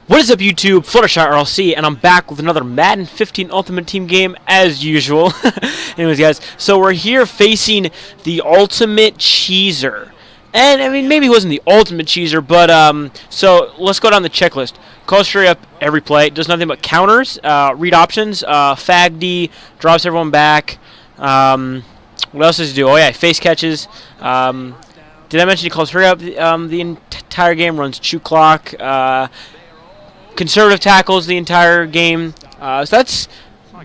What is up, YouTube? Fluttershy RLC, and I'm back with another Madden 15 Ultimate Team game, as usual. Anyways, guys, so we're here facing the Ultimate Cheeser. And, I mean, maybe he wasn't the Ultimate Cheeser, but, so let's go down the checklist. Calls straight up every play, does nothing but counters, read options, fag D, drops everyone back. What else does he do? Oh, yeah, face catches. Did I mention he calls hurry up the entire game, runs chew clock, conservative tackles the entire game. So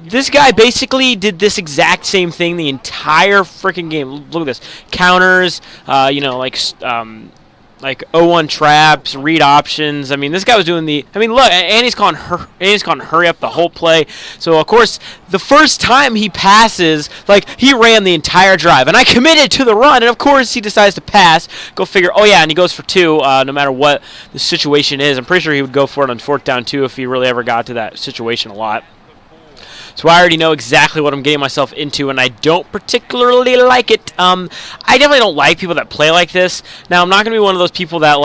this guy basically did this exact same thing the entire freaking game. Look at this. Counters, like 0-1 traps, read options. I mean, this guy was doing look, and he's calling hurry up the whole play. So, of course, the first time he passes, like, he ran the entire drive. And I committed to the run, and of course he decides to pass. Go figure. Oh, yeah, and he goes for two no matter what the situation is. I'm pretty sure he would go for it on 4th down, too, if he really ever got to that situation a lot. So I already know exactly what I'm getting myself into, and I don't particularly like it. I definitely don't like people that play like this. Now, I'm not going to be one of those people that,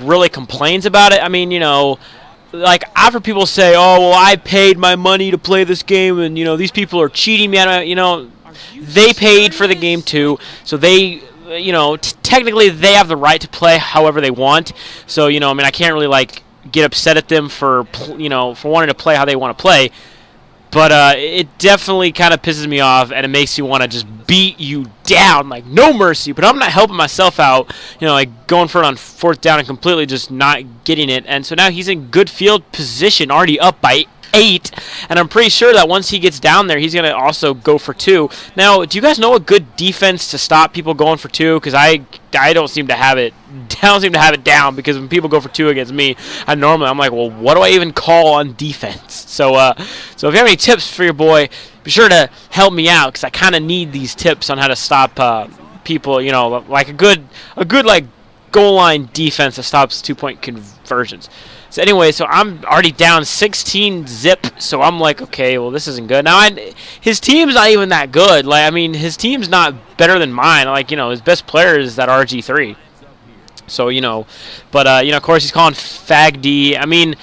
really complains about it. I mean, after people say, oh, well, I paid my money to play this game, and, these people are cheating me. They paid for the game, too, so they... technically they have the right to play however they want. So, I can't really, get upset at them for wanting to play how they want to play. But it definitely kind of pisses me off, and it makes you want to just beat you down, like no mercy. But I'm not helping myself out, going for it on 4th down and completely just not getting it. And so now he's in good field position, already up by 8, and I'm pretty sure that once he gets down there, he's going to also go for 2. Now, do you guys know a good defense to stop people going for 2? Because I don't seem to have it. I don't seem to have it down, because when people go for 2 against me, I'm like, well, what do I even call on defense? So if you have any tips for your boy, be sure to help me out, because I kind of need these tips on how to stop people. Like a good goal line defense that stops 2-point conversions. So anyway, so I'm already down 16 zip, so I'm like, okay, well, this isn't good. Now, his team's not even that good. His team's not better than mine. His best player is that RG3. So, but, of course, he's calling fag D. I mean,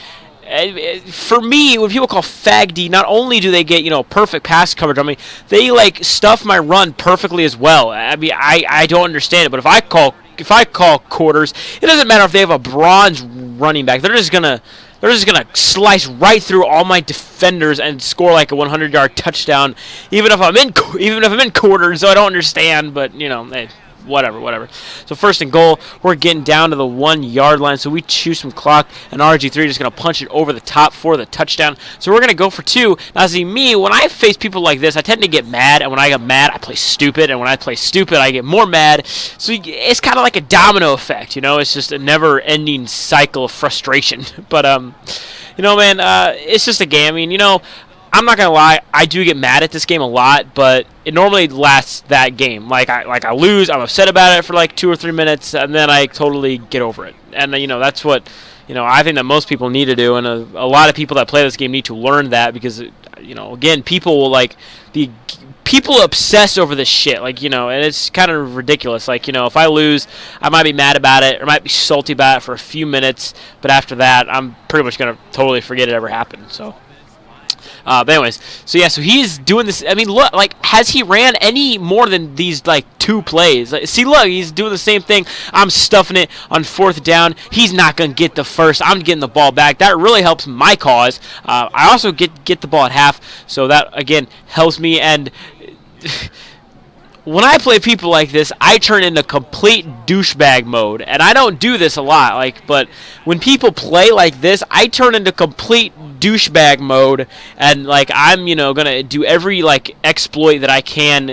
for me, when people call fag D, not only do they get, perfect pass coverage, I mean, they, stuff my run perfectly as well. I mean, I don't understand it, but if I call quarters, it doesn't matter if they have a bronze running back. They're just gonna slice right through all my defenders and score like a 100-yard touchdown, even if I'm in quarters. So I don't understand, but hey, whatever. So 1st and goal, we're getting down to the 1-yard line, so we choose some clock, and RG3 just going to punch it over the top for the touchdown. So we're going to go for 2. Now, see, me, when I face people like this, I tend to get mad, and when I get mad, I play stupid, and when I play stupid, I get more mad. So it's kind of like a domino effect, It's just a never-ending cycle of frustration. But, man, it's just a game. I mean, I'm not gonna lie, I do get mad at this game a lot, but it normally lasts that game. I lose, I'm upset about it for 2 or 3 minutes, and then I totally get over it. And that's what I think that most people need to do, and a lot of people that play this game need to learn that, because again, people will people obsess over this shit, and it's kind of ridiculous. If I lose, I might be mad about it, or might be salty about it for a few minutes, but after that, I'm pretty much gonna totally forget it ever happened. So. But anyways, so he's doing this. I mean, look, has he ran any more than these 2 plays? See, look, he's doing the same thing. I'm stuffing it on 4th down. He's not gonna get the first. I'm getting the ball back. That really helps my cause. I also get the ball at half, so that again helps me. And when I play people like this, I turn into complete douchebag mode, and I don't do this a lot. But when people play like this, I turn into complete douchebag mode, and I'm gonna do every exploit that I can,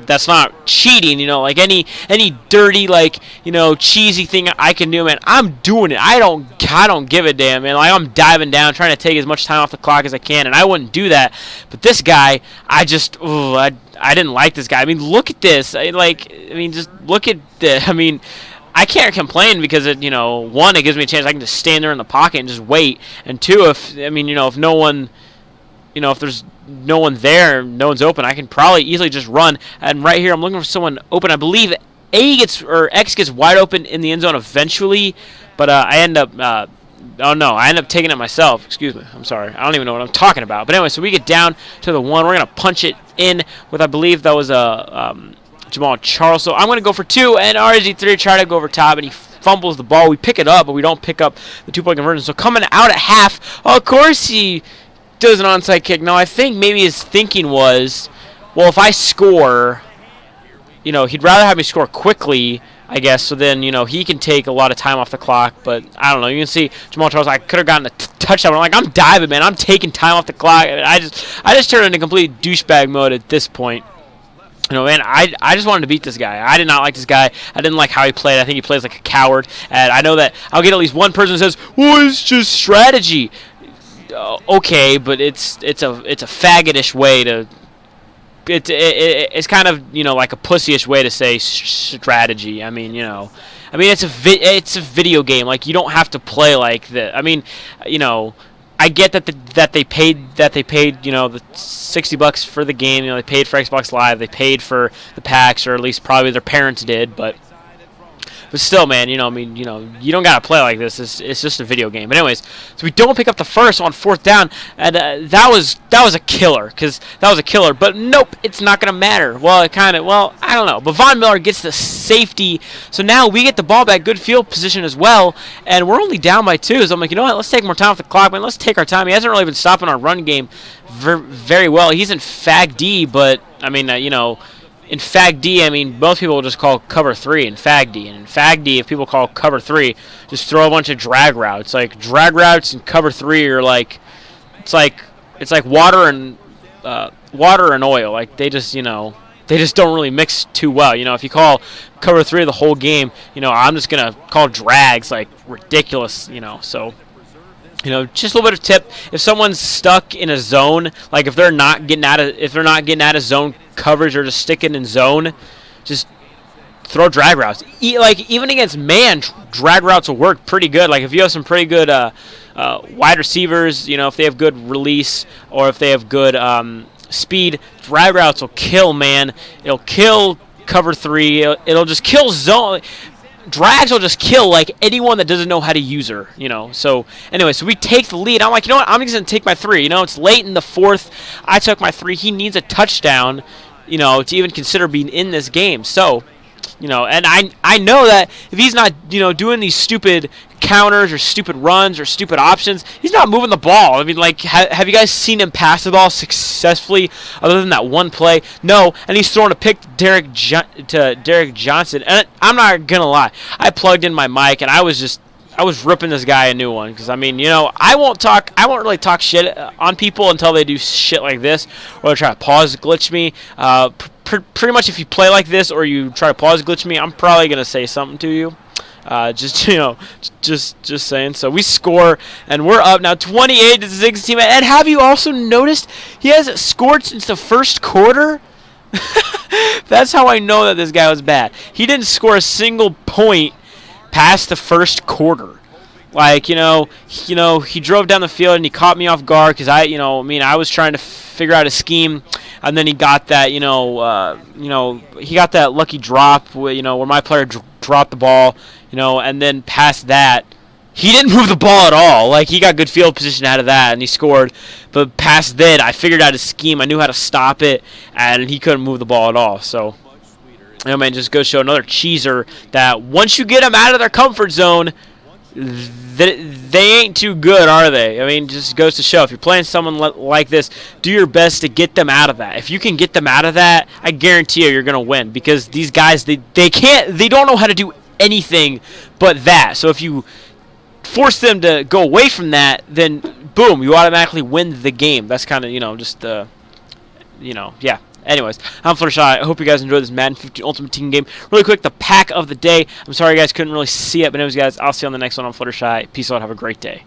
that's not cheating, any dirty cheesy thing I can do, man. I'm doing it. I don't give a damn, man. I'm diving down, trying to take as much time off the clock as I can, and I wouldn't do that. But this guy, I didn't like this guy. I mean, look at this. Just look at the. I mean, I can't complain because it, one, it gives me a chance. I can just stand there in the pocket and just wait. And 2, if no one, if there's no one there, no one's open, I can probably easily just run. And right here, I'm looking for someone open. I believe X gets wide open in the end zone eventually, but I end up Oh, no, I ended up taking it myself. Excuse me. I'm sorry. I don't even know what I'm talking about. But anyway, so we get down to the 1. We're going to punch it in with, I believe that was a Jamal Charles. So I'm going to go for 2, and RG3 try to go over top, and he fumbles the ball. We pick it up, but we don't pick up the 2-point conversion. So coming out at half, of course he does an onside kick. Now, I think maybe his thinking was, well, if I score, he'd rather have me score quickly, I guess, so then, he can take a lot of time off the clock. But I don't know. You can see Jamal Charles, I could have gotten a touchdown. I'm like, I'm diving, man. I'm taking time off the clock. I just turned into complete douchebag mode at this point. Man, I just wanted to beat this guy. I did not like this guy. I didn't like how he played. I think he plays like a coward. And I know that I'll get at least one person who says, well, it's just strategy. Okay, but it's a faggotish way to... It's kind of like a pussyish way to say strategy. I mean it's a video game. Like, you don't have to play like that. I mean, I get that they paid the $60 for the game. They paid for Xbox Live. They paid for the packs, or at least probably their parents did. But still, man, you don't gotta play like this. It's just a video game. But anyways, so we don't pick up the first on 4th down, and that was a killer, But nope, it's not gonna matter. Well, I don't know. But Von Miller gets the safety, so now we get the ball back, good field position as well, and we're only down by 2. So I'm like, you know what? Let's take more time off the clock, man. Let's take our time. He hasn't really been stopping our run game very well. He's in Fag D, but I mean, in Fag D, I mean, most people will just call cover 3 in Fag D. And in Fag D, if people call cover 3, just throw a bunch of drag routes. Like, drag routes and cover 3 are like, it's like water and oil. Like, they just don't really mix too well. If you call cover 3 the whole game, I'm just gonna call drags like ridiculous. So. Just a little bit of tip: if someone's stuck in a zone, like if they're not getting out of zone coverage or just sticking in zone, just throw drag routes. Even against man, drag routes will work pretty good. Like, if you have some pretty good wide receivers, if they have good release or if they have good speed, drag routes will kill man. It'll kill cover 3. It'll just kill zone. Drags will just kill, like, anyone that doesn't know how to use her, So, anyway, so we take the lead. I'm like, you know what? I'm just going to take my 3. It's late in the 4th. I took my 3. He needs a touchdown, to even consider being in this game. So, and I know that if he's not, doing these stupid counters or stupid runs or stupid options, he's not moving the ball. I mean, like, have you guys seen him pass the ball successfully other than that one play? No, and he's throwing a pick to Derek Johnson. And I'm not going to lie. I plugged in my mic, and I was ripping this guy a new one, because I mean, I won't really talk shit on people until they do shit like this, or they try to pause glitch me. Pretty much, if you play like this or you try to pause glitch me, I'm probably gonna say something to you. Just saying. So we score, and we're up now 28-16. And have you also noticed he hasn't scored since the first quarter? That's how I know that this guy was bad. He didn't score a single point past the first quarter. Like, he drove down the field and he caught me off guard, because I was trying to figure out a scheme, and then he got that, he got that lucky drop, where my player dropped the ball, and then past that, he didn't move the ball at all. Like, he got good field position out of that, and he scored. But past that, I figured out a scheme. I knew how to stop it, and he couldn't move the ball at all. So, man, just goes to show another cheeser that once you get them out of their comfort zone, they ain't too good, are they? I mean, just goes to show, if you're playing someone like this, do your best to get them out of that. If you can get them out of that, I guarantee you're going to win, because these guys, they don't know how to do anything but that. So if you force them to go away from that, then boom, you automatically win the game. That's kind of, yeah. Anyways, I'm Fluttershy. I hope you guys enjoyed this Madden 15 Ultimate Team game. Really quick, the pack of the day. I'm sorry you guys couldn't really see it, but anyways, guys, I'll see you on the next one on Fluttershy. Peace out. Have a great day.